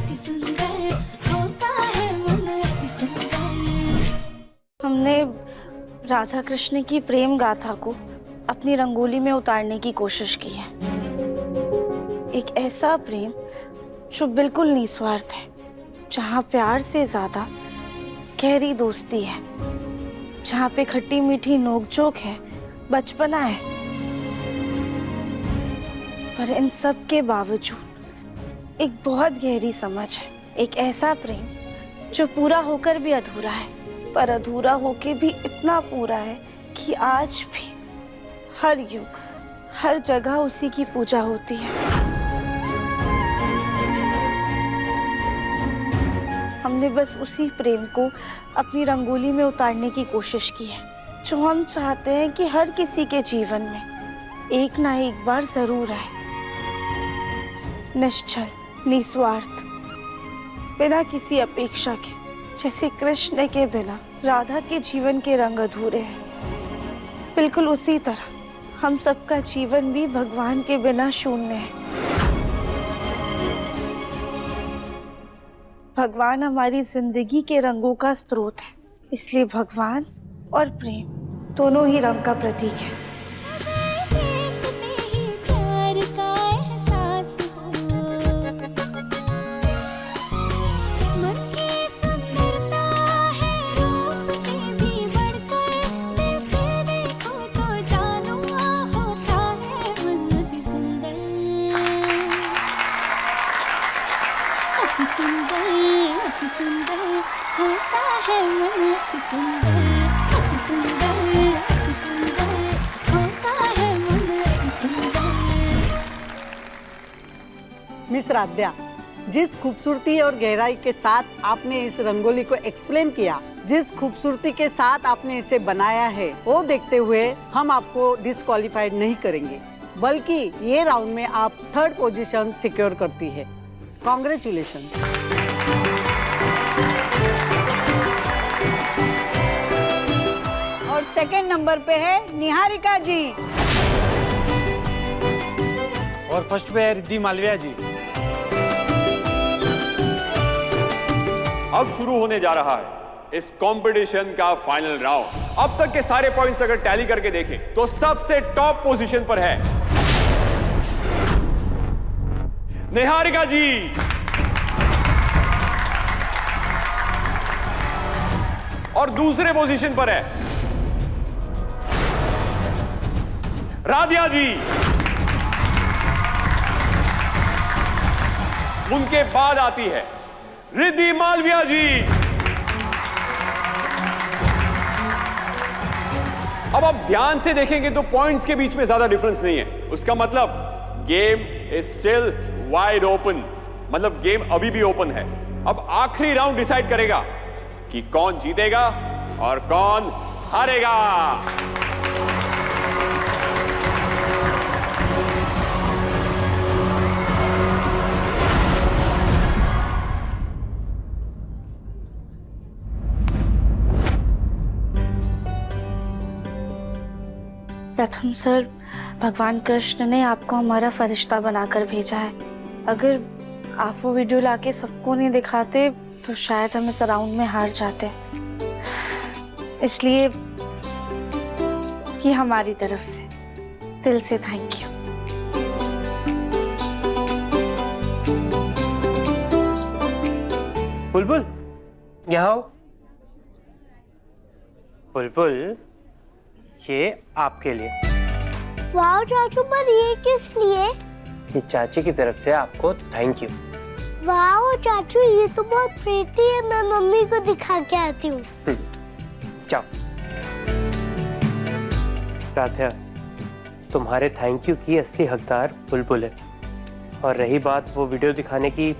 अति सुंदर होता है मन अति सुंदर। हमने राधा कृष्ण की प्रेम गाथा को अपनी रंगोली में उतारने की कोशिश की है। एक ऐसा प्रेम जो बिल्कुल निस्वार्थ है, जहाँ प्यार से ज्यादा गहरी दोस्ती है, जहाँ पे खट्टी मीठी नोकझोंक है, बचपना है। पर इन सब के बावजूद एक बहुत गहरी समझ है, एक ऐसा प्रेम जो पूरा होकर भी अधूरा है, पर अधूरा होके भी इतना पूरा है कि आज भी हर युग हर जगह उसी की पूजा होती है। हमने बस उसी प्रेम को अपनी रंगोली में उतारने की कोशिश की है, जो हम चाहते हैं कि हर किसी के जीवन में एक ना एक बार जरूर आए। निश्चल, निस्वार्थ, बिना किसी अपेक्षा के, जैसे कृष्ण के बिना राधा के जीवन के रंग अधूरे हैं, बिल्कुल उसी तरह हम सबका जीवन भी भगवान के बिना शून्य है। भगवान हमारी जिंदगी के रंगों का स्रोत है, इसलिए भगवान और प्रेम दोनों ही रंग का प्रतीक है। देखते ही प्यार का एहसास हो, मन की सुंदरता है रूप से भी बढ़कर, दिल से देखो तो जानो होता है मन अति सुंदर अति सुंदर अति सुंदर होता है मन अति सुंदर अति सुंदर अति सुंदर होता है मन अति सुंदर। मिस राध्या, जिस खूबसूरती और गहराई के साथ आपने इस रंगोली को एक्सप्लेन किया, जिस खूबसूरती के साथ आपने इसे बनाया है, वो देखते हुए हम आपको डिस्क्वालिफाइड नहीं करेंगे, बल्कि ये राउंड में आप 3rd पोजीशन सिक्योर करती है। कॉन्ग्रेचुलेशन। और 2nd नंबर पे है निहारिका जी। और फर्स्ट पे है रिद्धि मालविया जी। अब शुरू होने जा रहा है इस कंपटीशन का फाइनल राउंड। अब तक के सारे पॉइंट्स अगर टैली करके देखें तो सबसे टॉप पोजीशन पर है निहारिका जी, और दूसरे पोजीशन पर है राधिया जी। उनके बाद आती है रिद्धि मालविया जी। अब आप ध्यान से देखेंगे तो पॉइंट्स के बीच में ज्यादा डिफरेंस नहीं है। उसका मतलब game is still wide open, मतलब गेम अभी भी ओपन है। अब आखिरी राउंड डिसाइड करेगा कि कौन जीतेगा और कौन हारेगा। प्रथम सर, भगवान कृष्ण ने आपको हमारा फरिश्ता बनाकर भेजा है। अगर आप वो वीडियो लाके सबको नहीं दिखाते तो शायद हम इस राउंड में हार जाते। इसलिए ये हमारी तरफ से दिल से थैंक यू। बुलबुल, यहाँ आओ। बुलबुल, ये आपके लिए। वाह चाचू, पर ये किस लिए? ये चाची की तरफ से आपको थैंक यू। वाह चाचू, ये तो बहुत प्रीति है। मैं मम्मी को दिखा के आती हूँ। जाओ। राधा, तुम्हारे थैंक यू की असली हकदार बुलबुल है। और रही बात वो वीडियो दिखाने की,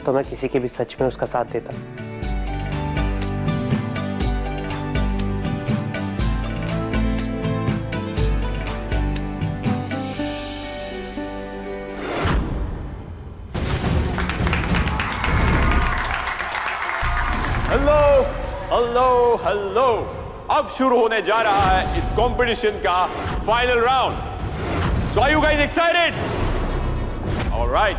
तो मैं किसी के भी सच में उसका साथ देता। हेलो हेलो हेलो, अब शुरू होने जा रहा है इस कंपटीशन का final round. So are you guys excited? Alright,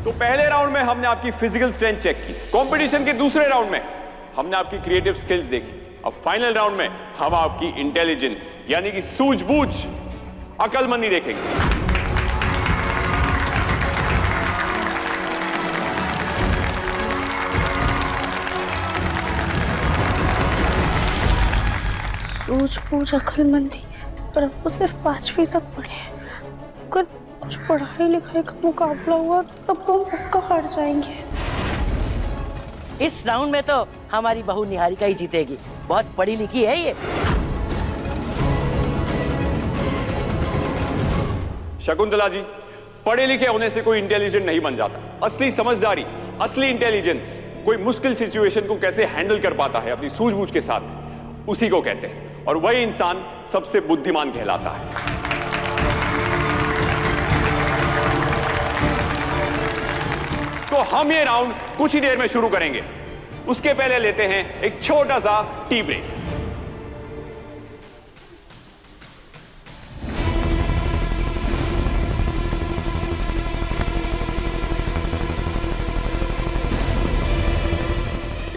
तो पहले राउंड में हमने आपकी फिजिकल स्ट्रेंथ चेक की, कंपटीशन के दूसरे राउंड में हमने आपकी क्रिएटिव स्किल्स देखी, अब फाइनल राउंड में हम आपकी इंटेलिजेंस यानी कि सूझबूझ, अकलमंदी देखेंगे। सूझबूझ, अक्लमंदी, पर अब वो सिर्फ 5वीं तक पढ़े हैं। अगर कुछ पढ़ाई लिखाई का मुकाबला हुआ तब तो हम पक्का हार जाएंगे। इस राउंड में तो हमारी बहू निहारिका ही जीतेगी, बहुत पढ़ी लिखी है ये। शकुंतला जी, पढ़े लिखे होने से कोई इंटेलिजेंट नहीं बन जाता। असली समझदारी, असली इंटेलिजेंस कोई मुश्किल सिचुएशन को कैसे हैंडल कर पाता है अपनी सूझबूझ के साथ, उसी को कहते हैं, और वही इंसान सबसे बुद्धिमान कहलाता है। तो हम ये राउंड कुछ ही देर में शुरू करेंगे, उसके पहले लेते हैं एक छोटा सा टी ब्रेक।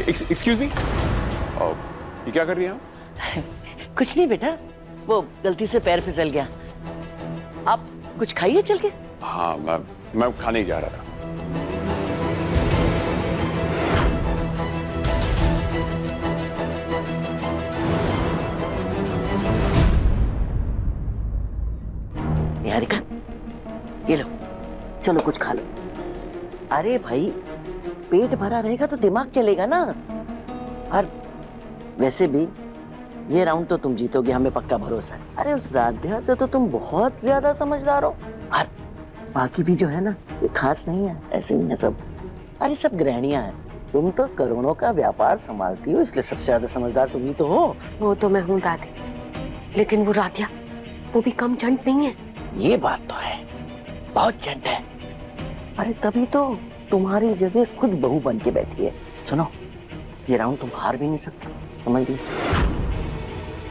एक्सक्यूज मी, ये क्या कर रही हैं आप? कुछ नहीं बेटा, वो गलती से पैर फिसल गया। आप कुछ खाइए चल के। हाँ, मैं खाने ही जा रहा था। निहारिका, ये लो, चलो कुछ खा लो। अरे भाई, पेट भरा रहेगा तो दिमाग चलेगा ना। और वैसे भी ये राउंड तो तुम जीतोगे, हमें पक्का भरोसा है। अरे उस राध्या से तो तुम बहुत ज्यादा समझदार हो, और बाकी भी जो है ना, ये खास नहीं है, ऐसे ही है सब। अरे सब गृहणियां हैं, तुम तो करोड़ों का व्यापार संभालती हो, इसलिए सबसे ज्यादा समझदार तुम ही तो हो। वो तो मैं हूँ दादी, लेकिन वो राध्या, वो भी कम झंड नहीं है। ये बात तो है, बहुत झंड है। अरे तभी तो तुम्हारी जगह खुद बहू बन के बैठी है। सुनो, ये राउंड तुम हार भी नहीं सकते, समझ ली।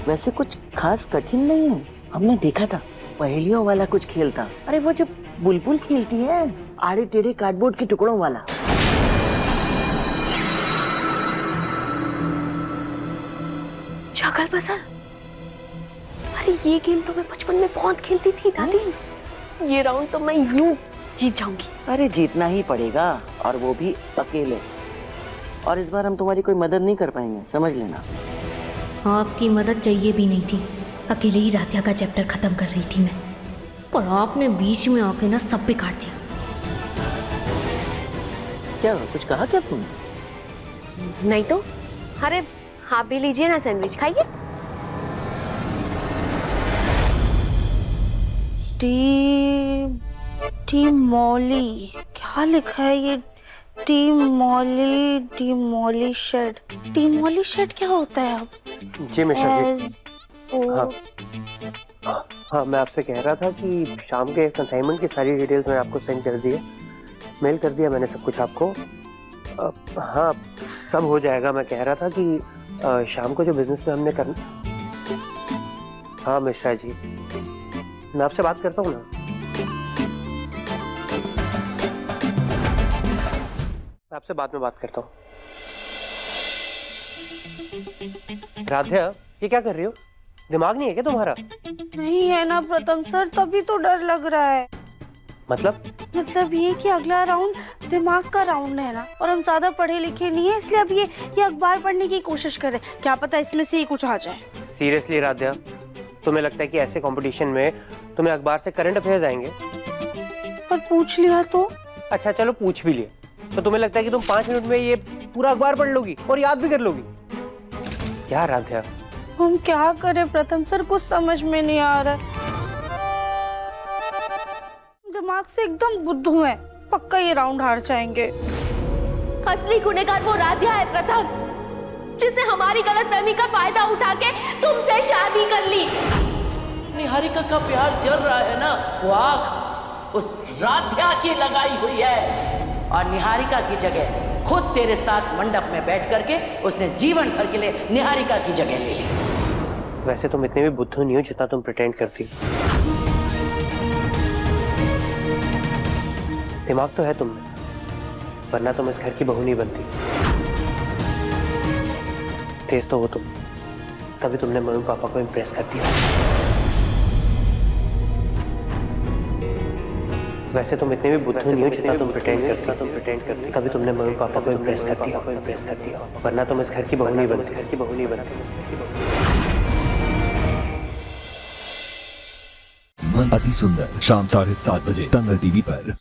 वैसे कुछ खास कठिन नहीं है, हमने देखा था पहेलियों वाला कुछ खेल था। अरे वो जो बुलबुल खेलती है, आड़े टेढ़े कार्डबोर्ड के टुकड़ों वाला। जगल बसल, अरे ये गेम तो मैं बचपन में बहुत खेलती थी दादी। ये राउंड तो मैं यूं जीत जाऊंगी। अरे जीतना ही पड़ेगा, और वो भी अकेले। और इस बार हम तुम्हारी कोई मदद नहीं कर पाएंगे, समझ लेना। आपकी मदद चाहिए भी नहीं थी, अकेले ही राध्या का चैप्टर खत्म कर रही थी मैं, पर आपने बीच में आके ना सब बिगाड़ दिया। क्या कुछ कहा क्या तुमने? नहीं तो। अरे आप भी लीजिए ना, सैंडविच खाइए। डिमोली, क्या लिखा है ये? डिमोलिशेड। डिमोलिशेड क्या होता है अब? जी मिश्रा जी। हाँ, मैं आपसे कह रहा था कि शाम के कंसाइनमेंट की सारी डिटेल्स मैंने आपको सेंड कर दी है, मेल कर दिया मैंने सब कुछ आपको। हाँ, सब हो जाएगा। मैं कह रहा था कि शाम को जो बिजनेस में हमने करना। हाँ मिश्रा जी, मैं आपसे बात करता हूँ ना। आपसे बाद में बात करता हूँ। राध्या, ये क्या कर रही हो? दिमाग नहीं है क्या तुम्हारा? नहीं है ना प्रथम सर, तभी तो डर लग रहा है। मतलब ये कि अगला राउंड दिमाग का राउंड है ना, और हम ज्यादा पढ़े लिखे नहीं है, इसलिए अब ये अखबार पढ़ने की कोशिश कर रहे हैं। क्या पता इसमें से ही कुछ आ जाए। सीरियसली राध्या, तुम्हें लगता है कि ऐसे कंपटीशन में तुम्हें अखबार से करंट अफेयर्स आएंगे? पर पूछ लिया तो? अच्छा चलो, पूछ भी लिए तो तुम्हें लगता है कि तुम 5 मिनट में ये पूरा अखबार पढ़ लोगी और याद भी कर लोगी? क्या राध्या, हम क्या करें प्रथम सर, कुछ समझ में नहीं आ रहा। दिमाग से एकदम बुद्धू है, पक्का ये राउंड हार जाएंगे। असली गुनहगार वो राध्या है प्रथम, जिसने हमारी गलतफहमी का फायदा उठा के तुमसे शादी कर ली। निहारिका का प्यार जल रहा है ना, वो आग उस राध्या की लगाई हुई है, और निहारिका की जगह खुद तेरे साथ मंडप में बैठ करके उसने जीवन भर के लिए निहारिका की जगह ले ली। वैसे तुम इतने भी बुद्धू नहीं हो जितना तुम प्रिटेंड करती। दिमाग तो है तुम में, वरना तुम इस घर की बहू नहीं बनती। तेज तो हो तुम, तभी तुमने मम्मी पापा को इम्प्रेस कर दिया। वैसे तुम इतने भी बुद्धू नहीं हो जितना तुम प्रिटेंड करती। तभी तुमने मम्मी पापा को इम्प्रेस कर दिया। वरना तुम इस घर की बहू नहीं बनती। मन अति सुंदर शाम 7:30 बजे तंग टीवी पर।